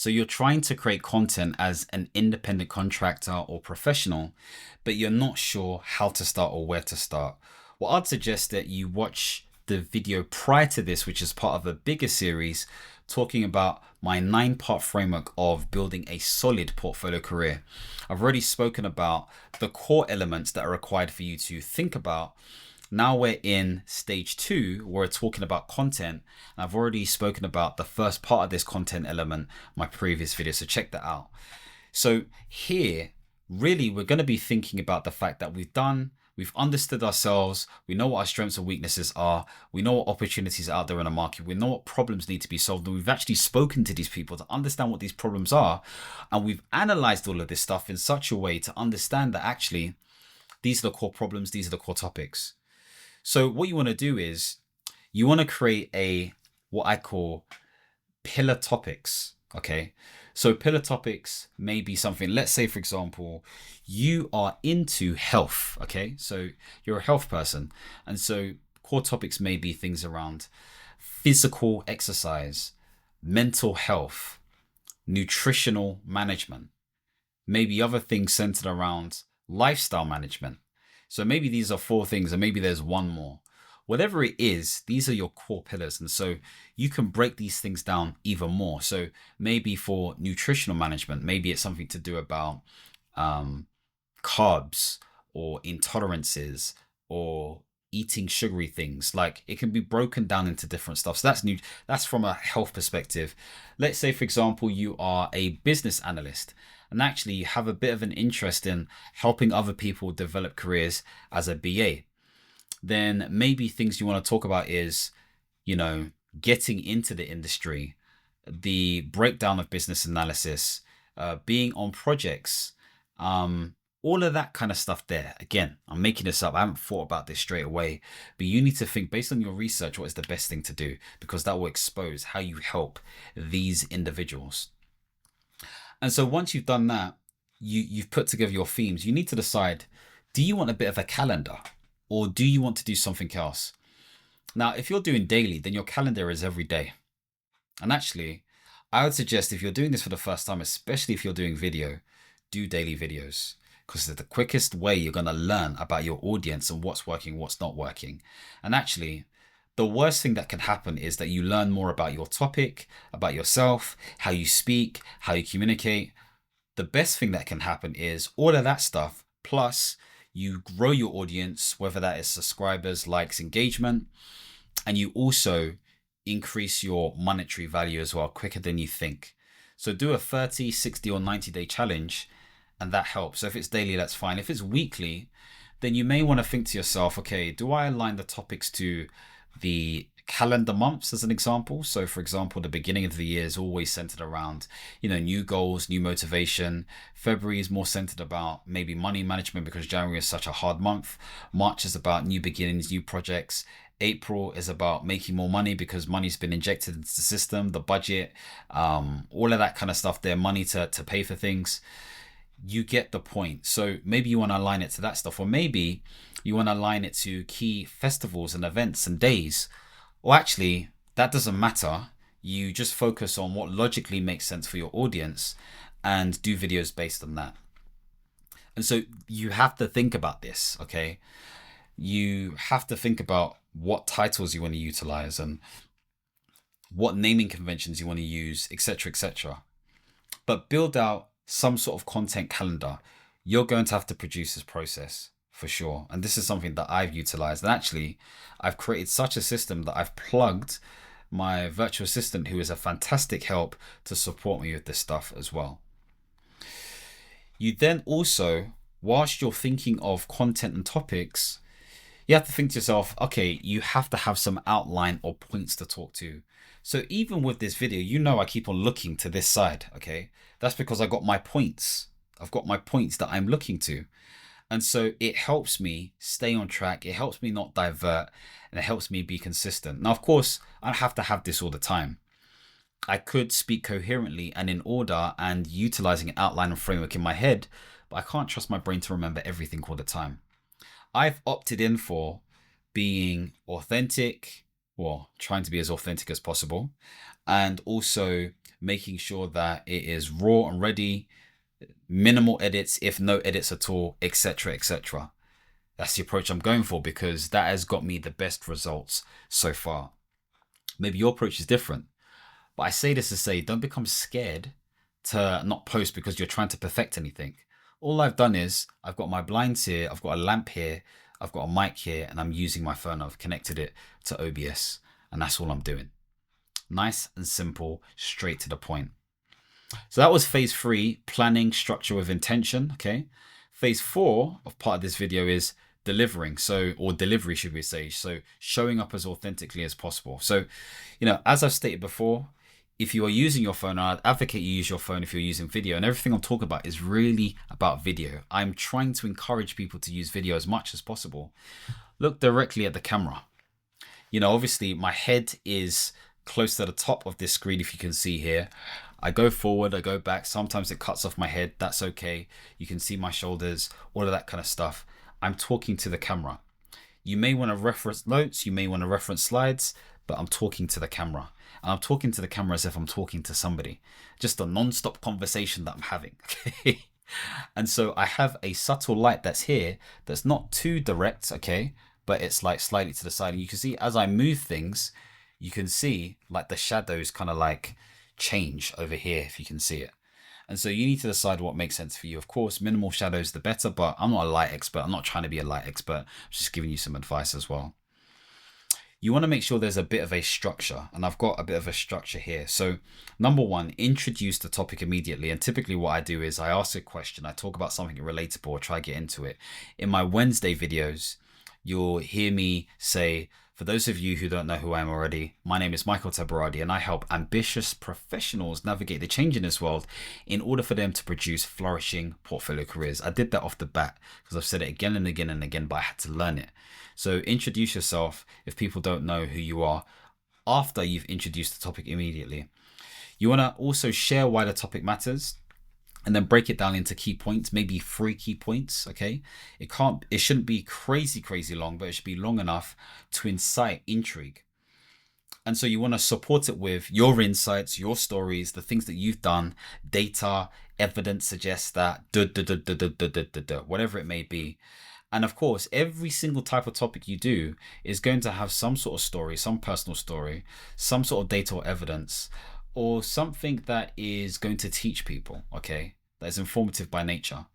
So you're trying to create content as an independent contractor or professional, but you're not sure how to start or where to start. Well, I'd suggest that you watch the video prior to this, which is part of a bigger series talking about my 9-part framework of building a solid portfolio career. I've already spoken about the core elements that are required for you to think about. Now we're in stage 2, where we're talking about content. And I've already spoken about the first part of this content element, my previous video, so check that out. So here, really, we're going to be thinking about the fact that we've understood ourselves, we know what our strengths and weaknesses are, we know what opportunities are out there in the market, we know what problems need to be solved, and we've actually spoken to these people to understand what these problems are, and we've analyzed all of this stuff in such a way to understand that actually these are the core problems, these are the core topics. So what you want to do is you want to create what I call pillar topics. Okay. So pillar topics may be something, let's say, for example, you are into health. Okay. So you're a health person. And so core topics may be things around physical exercise, mental health, nutritional management, maybe other things centered around lifestyle management. So maybe these are 4 things, and maybe there's one more. Whatever it is, these are your core pillars. And so you can break these things down even more. So maybe for nutritional management, maybe it's something to do about carbs or intolerances or eating sugary things. Like, it can be broken down into different stuff. So that's new. That's from a health perspective. Let's say, for example, you are a business analyst, and actually you have a bit of an interest in helping other people develop careers as a BA. Then maybe things you want to talk about is, getting into the industry, the breakdown of business analysis, being on projects, all of that kind of stuff there. Again, I'm making this up. I haven't thought about this straight away, but you need to think based on your research, what is the best thing to do, because that will expose how you help these individuals. And so once you've done that, you've put together your themes. You need to decide, do you want a bit of a calendar, or do you want to do something else? Now, if you're doing daily, then your calendar is every day. And actually, I would suggest, if you're doing this for the first time, especially if you're doing video, do daily videos, because it's the quickest way you're going to learn about your audience and what's working, what's not working. And actually, the worst thing that can happen is that you learn more about your topic, about yourself, how you speak, how you communicate. The best thing that can happen is all of that stuff, plus you grow your audience, whether that is subscribers, likes, engagement, and you also increase your monetary value as well, quicker than you think. So do a 30, 60, or 90-day challenge, and that helps. So if it's daily, that's fine. If it's weekly, then you may want to think to yourself, okay, do I align the topics to the calendar months as an example? So for example, the beginning of the year is always centered around, new goals, new motivation. February is more centered about maybe money management, because January is such a hard month. March is about new beginnings, new projects. April is about making more money because money's been injected into the system, the budget, all of that kind of stuff there, money to pay for things. You get the point. So maybe you want to align it to that stuff, or maybe you want to align it to key festivals and events and days. Or actually, that doesn't matter. You just focus on what logically makes sense for your audience and do videos based on that. And so you have to think about this, okay? You have to think about what titles you want to utilize and what naming conventions you want to use, etc., etc. But build out some sort of content calendar. You're going to have to produce this process for sure. And this is something that I've utilized. And actually, I've created such a system that I've plugged my virtual assistant, who is a fantastic help to support me with this stuff as well. You then also, whilst you're thinking of content and topics, you have to think to yourself, okay, you have to have some outline or points to talk to. So even with this video, I keep on looking to this side, okay? That's because I got my points. I've got my points that I'm looking to. And so it helps me stay on track. It helps me not divert, and it helps me be consistent. Now, of course, I don't have to have this all the time. I could speak coherently and in order and utilizing an outline and framework in my head, but I can't trust my brain to remember everything all the time. I've opted in for being authentic, or trying to be as authentic as possible, and also making sure that it is raw and ready, minimal edits, if no edits at all, etc., etc. That's the approach I'm going for because that has got me the best results so far. Maybe your approach is different, but I say this to say, don't become scared to not post because you're trying to perfect anything. All I've done is I've got my blinds here, I've got a lamp here, I've got a mic here, and I'm using my phone. I've connected it to OBS, and that's all I'm doing. Nice and simple, straight to the point. So that was phase 3, planning structure with intention. Okay. Phase 4 of part of this video is delivering. Or delivery, should we say. So showing up as authentically as possible. So, as I've stated before, if you are using your phone, I'd advocate you use your phone if you're using video, and everything I'm talking about is really about video. I'm trying to encourage people to use video as much as possible. Look directly at the camera. Obviously my head is close to the top of this screen. If you can see here, I go forward, I go back. Sometimes it cuts off my head. That's okay. You can see my shoulders, all of that kind of stuff. I'm talking to the camera. You may want to reference notes. You may want to reference slides, but I'm talking to the camera. And I'm talking to the camera as if I'm talking to somebody. Just a non-stop conversation that I'm having. Okay. And so I have a subtle light that's here that's not too direct, okay, but it's like slightly to the side. And you can see as I move things, you can see like the shadows kind of like change over here, if you can see it. And so you need to decide what makes sense for you. Of course, minimal shadows the better, but I'm not a light expert. I'm not trying to be a light expert. I'm just giving you some advice as well. You want to make sure there's a bit of a structure, and I've got a bit of a structure here. So number 1, introduce the topic immediately. And typically what I do is I ask a question, I talk about something relatable, or try to get into it. In my Wednesday videos, you'll hear me say, for those of you who don't know who I am already, my name is Michael Tabirade, and I help ambitious professionals navigate the change in this world in order for them to produce flourishing portfolio careers. I did that off the bat because I've said it again and again and again, but I had to learn it. So introduce yourself if people don't know who you are after you've introduced the topic immediately. You want to also share why the topic matters, and then break it down into key points, maybe 3 key points. Okay. It shouldn't be crazy long, but it should be long enough to incite intrigue. And so you want to support it with your insights, your stories, the things that you've done, data, evidence suggests that, whatever it may be. And of course, every single type of topic you do is going to have some sort of story, some personal story, some sort of data or evidence, or something that is going to teach people, okay, that is informative by nature.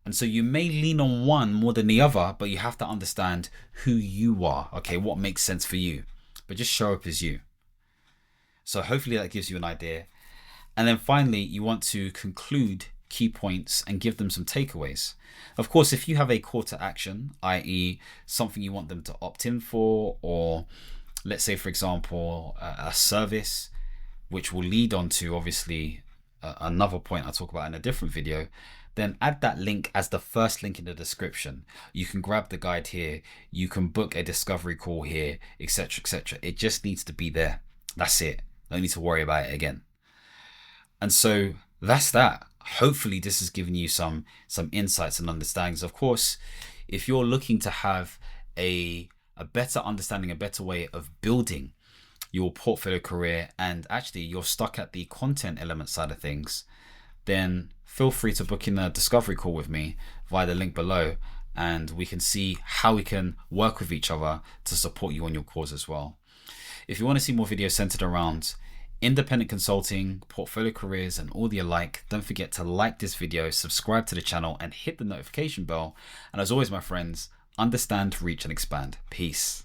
And so you may lean on one more than the other, but you have to understand who you are, okay, what makes sense for you, but just show up as you. So hopefully that gives you an idea. And then finally, you want to conclude key points and give them some takeaways. Of course, if you have a call to action, i.e. something you want them to opt in for, or let's say, for example, a service, which will lead on to obviously another point I'll talk about in a different video, then add that link as the first link in the description. You can grab the guide here, you can book a discovery call here, etc., etc. It just needs to be there. That's it. Don't need to worry about it again. And so that's that. Hopefully this has given you some insights and understandings. Of course, if you're looking to have a better understanding, a better way of building your portfolio career, and actually you're stuck at the content element side of things, then feel free to book in a discovery call with me via the link below, and we can see how we can work with each other to support you on your cause as well. If you want to see more videos centered around independent consulting, portfolio careers, and all the alike, don't forget to like this video, subscribe to the channel, and hit the notification bell. And as always, my friends, understand, reach, and expand. Peace.